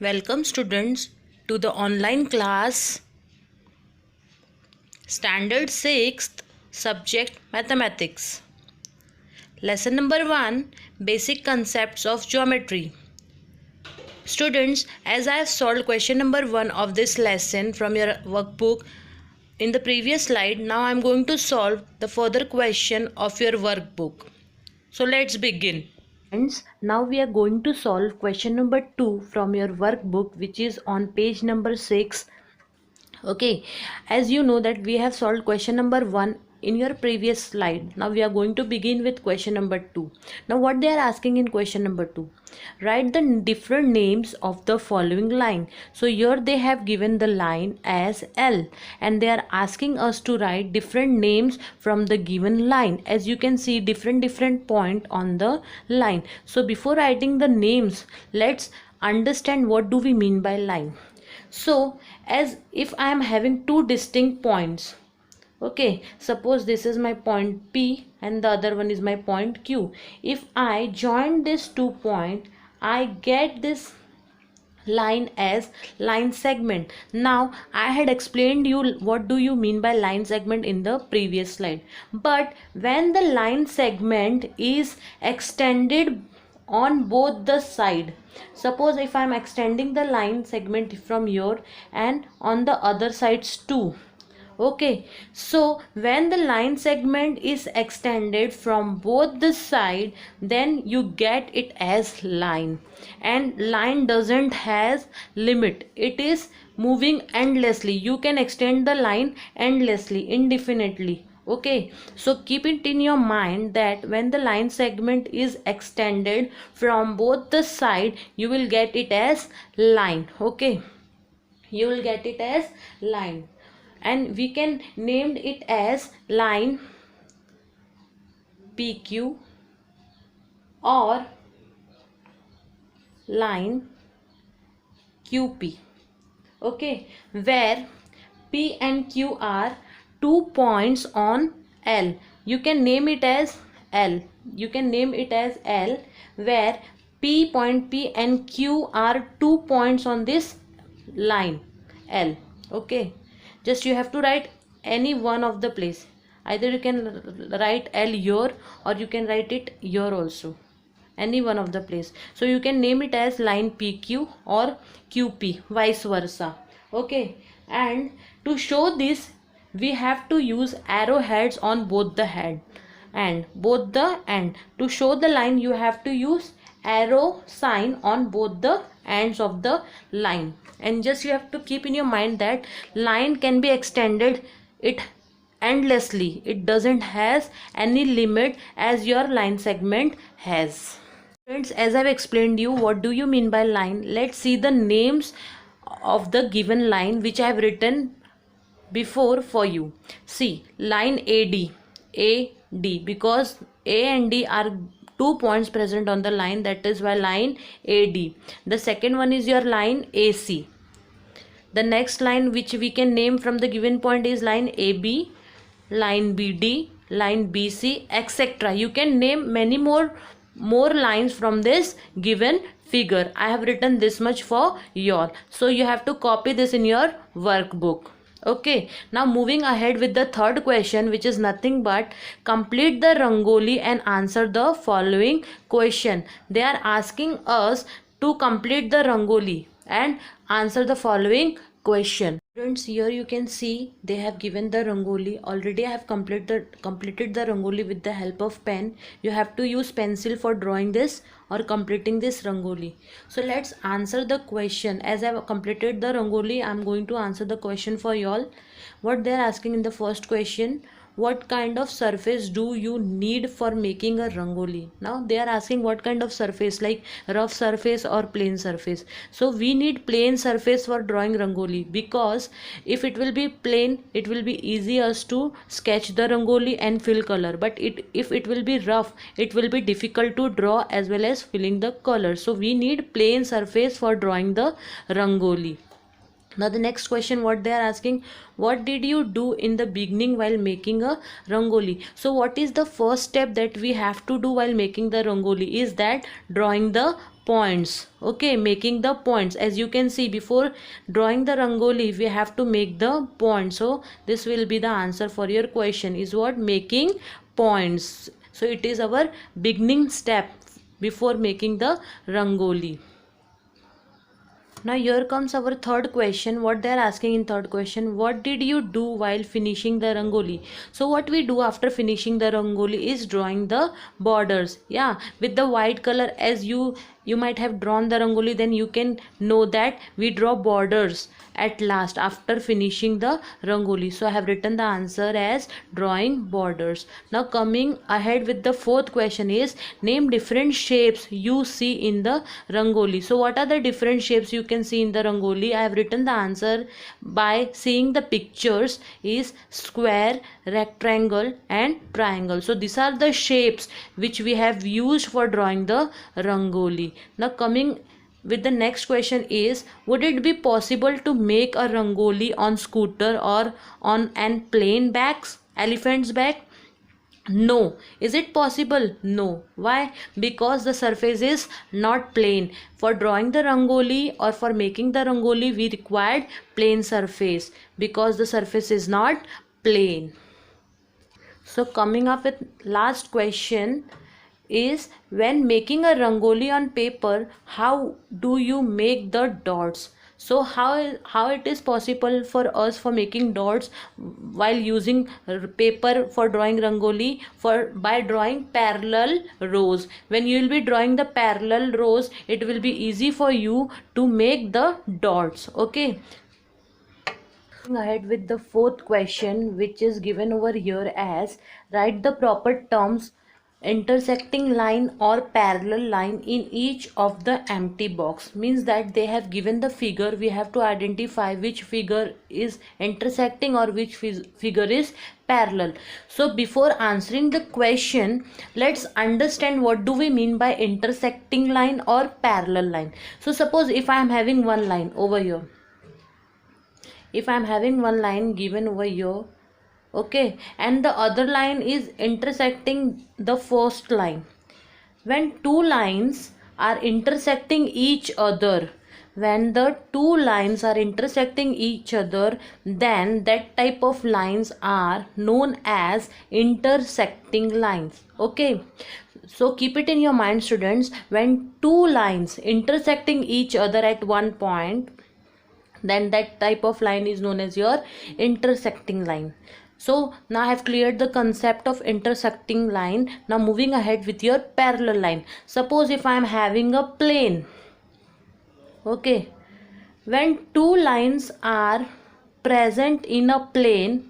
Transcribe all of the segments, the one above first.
Welcome students to the online class Standard 6th Subject Mathematics. Lesson number 1, Basic Concepts of Geometry. Students, as I have solved question number 1 of this lesson from your workbook in the previous slide, now I am going to solve the further question of your workbook. So let's begin. Friends, now we are going to solve question number 2 from your workbook, which is on page number 6. Okay, as you know that we have solved question number 1 in your previous slide. Now we are going to begin with question number 2. Now what they are asking in question number 2, write the different names of the following line. So here they have given the line as L and they are asking us to write different names from the given line. As you can see, different point on the line. So before writing the names, let's understand what do we mean by line. So as if I am having two distinct points, okay, suppose this is my point P and the other one is my point Q. If I join these 2 points, I get this line as line segment. Now I had explained you what do you mean by line segment in the previous slide, but when the line segment is extended on both the side, suppose if I am extending the line segment from here and on the other sides too, okay, so when the line segment is extended from both the side, then you get it as line, and line doesn't has limit, it is moving endlessly. You can extend the line endlessly, indefinitely. Okay, so keep it in your mind that when the line segment is extended from both the side, you will get it as line. Okay, you will get it as line, and we can name it as line PQ or line QP. Okay, where P and Q are 2 points on L. You can name it as L. You can name it as L, where point P and Q are 2 points on this line L. Okay, just you have to write any one of the place. Either you can write L here or you can write it here also, any one of the place. So you can name it as line PQ or QP, vice versa. Okay, and to show this, we have to use arrowheads on both the head and both the end. To show the line, you have to use arrow sign on both the ends of the line. And just you have to keep in your mind that line can be extended it endlessly. It doesn't has any limit as your line segment has. Friends, as I've explained you what do you mean by line, let's see the names of the given line which I have written before for you. See, line AD, because A and D are 2 points present on the line, that is why line AD. The second one is your line AC. The next line which we can name from the given point is line AB, line BD, line BC, etc. You can name many more lines from this given figure. I have written this much for you all, so you have to copy this in your workbook. Okay, now moving ahead with the third question, which is nothing but complete the rangoli and answer the following question. They are asking us to complete the rangoli and answer the following question. Students, here you can see they have given the rangoli. Already I have completed the rangoli with the help of pen. You have to use pencil for drawing this or completing this rangoli. So let's answer the question. As I have completed the rangoli, I am going to answer the question for you all. What they are asking in the first question, what kind of surface do you need for making a rangoli? Now they are asking what kind of surface, like rough surface or plain surface. So we need plain surface for drawing rangoli, because if it will be plain, it will be easy us to sketch the rangoli and fill color, but if it will be rough, it will be difficult to draw as well as filling the color. So we need plain surface for drawing the rangoli. Now the next question, what they are asking, what did you do in the beginning while making a rangoli? So what is the first step that we have to do while making the rangoli is that drawing the points. Okay, making the points. As you can see, before drawing the rangoli we have to make the points. So this will be the answer for your question, is what? Making points. So it is our beginning step before making the rangoli. Now here comes our third question. What they are asking in third question, what did you do while finishing the rangoli? So what we do after finishing the rangoli is drawing the borders. Yeah, with the white color, as you might have drawn the rangoli, then you can know that we draw borders at last after finishing the rangoli. So I have written the answer as drawing borders. Now coming ahead with the fourth question is, name different shapes you see in the rangoli. So what are the different shapes you can see in the rangoli? I have written the answer by seeing the pictures is square, rectangle and triangle. So these are the shapes which we have used for drawing the rangoli. Now coming with the next question is, would it be possible to make a rangoli on scooter or on an plain backs, elephant's back? No. Is it possible? No. Why? Because the surface is not plain. For drawing the rangoli or for making the rangoli we required plain surface, because the surface is not plain. So coming up with last question is, when making a rangoli on paper, how do you make the dots? So how it is possible for us for making dots while using paper for drawing rangoli? By drawing parallel rows. When you will be drawing the parallel rows, it will be easy for you to make the dots. Okay. Ahead with the fourth question, which is given over here as, write the proper terms intersecting line or parallel line in each of the empty box. Means that they have given the figure, we have to identify which figure is intersecting or which figure is parallel. So before answering the question, let's understand what do we mean by intersecting line or parallel line. So suppose if I am having one line over here, if I am having one line given over here, okay, and the other line is intersecting the first line. When two lines are intersecting each other, when the two lines are intersecting each other, then that type of lines are known as intersecting lines. Okay, so keep it in your mind, students. When two lines intersecting each other at one point, then that type of line is known as your intersecting line. So now I have cleared the concept of intersecting line. Now moving ahead with your parallel line. Suppose if I am having a plane, okay, when two lines are present in a plane,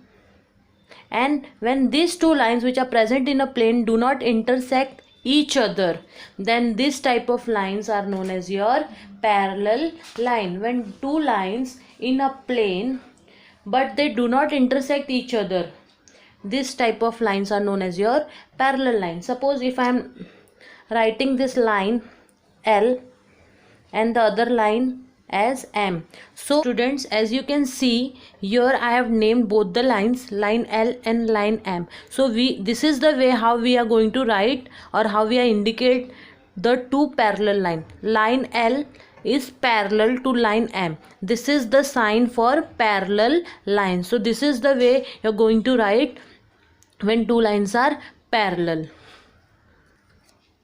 and when these two lines which are present in a plane do not intersect each other, then this type of lines are known as your parallel line. When two lines in a plane but they do not intersect each other, this type of lines are known as your parallel line. Suppose if I am writing this line L and the other line as M. So students, as you can see here, I have named both the lines, line L and line M. So this is the way how we are going to write or how we are indicate the two parallel line. Line L is parallel to line M. This is the sign for parallel line. So this is the way you're going to write when two lines are parallel.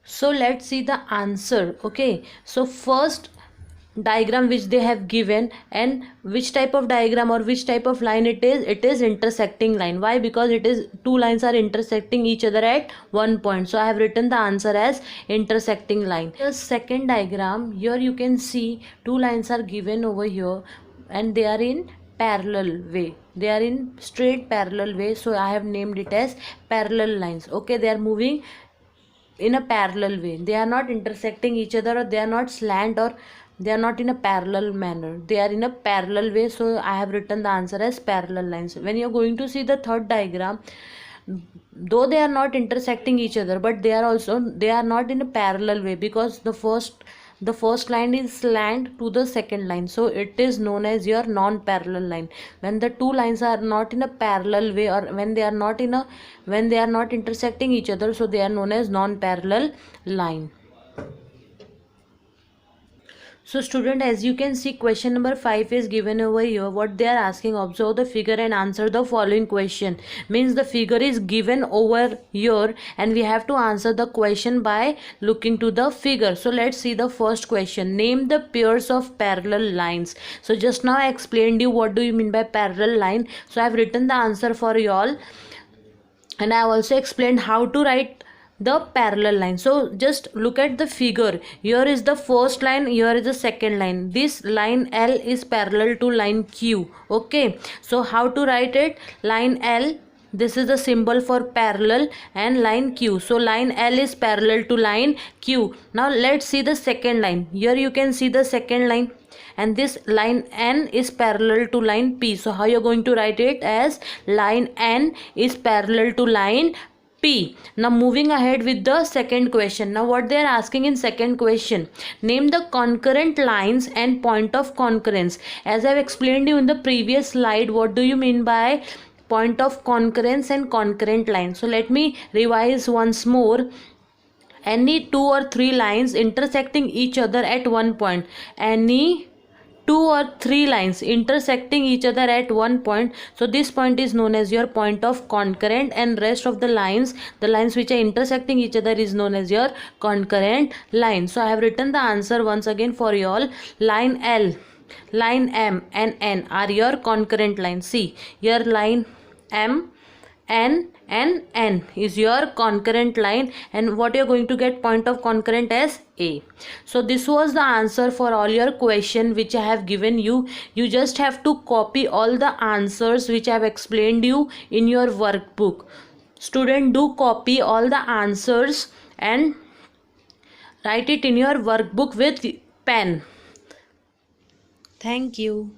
So let's see the answer. Okay, so first diagram which they have given, and which type of diagram or which type of line it is intersecting line. Why? Because it is two lines are intersecting each other at one point. So I have written the answer as intersecting line. The second diagram, here you can see two lines are given over here and they are in parallel way, they are in straight parallel way. So I have named it as parallel lines. Okay, they are moving in a parallel way, they are not intersecting each other, or they are not slant, or they are not in a parallel manner, they are in a parallel way. So I have written the answer as parallel lines. When you are going to see the third diagram, though they are not intersecting each other, but they are not in a parallel way, because the first line is slant to the second line, so it is known as your non-parallel line. When the two lines are not in a parallel way, or when they are not intersecting each other, so they are known as non-parallel line. So student, as you can see, question number 5 is given over here. What they are asking, observe the figure and answer the following question. Means the figure is given over here and we have to answer the question by looking to the figure. So let's see the first question. Name the pairs of parallel lines. So just now I explained you what do you mean by parallel line. So I have written the answer for you all, and I have also explained how to write the parallel line. So just look at the figure. Here is the first line, here is the second line. This line L is parallel to line Q. Okay, so how to write it? Line L, this is the symbol for parallel, and line Q. So line L is parallel to line Q. Now let's see the second line. Here you can see the second line, and this line N is parallel to line P. So how you're going to write it? As line N is parallel to line P. Now moving ahead with the second question. Now what they are asking in second question, name the concurrent lines and point of concurrence. As I have explained you in the previous slide, what do you mean by point of concurrence and concurrent line? So let me revise once more. Any two or three lines intersecting each other at one point. Any two or three lines intersecting each other at one point, so this point is known as your point of concurrent, and rest of the lines which are intersecting each other, is known as your concurrent line. So I have written the answer once again for you all. Line L, line M and N are your concurrent lines. See here, line M, N and N is your concurrent line, and what you're going to get point of concurrent as A. So this was the answer for all your question which I have given you. You just have to copy all the answers which I have explained you in your workbook. Student, do copy all the answers and write it in your workbook with pen. Thank you.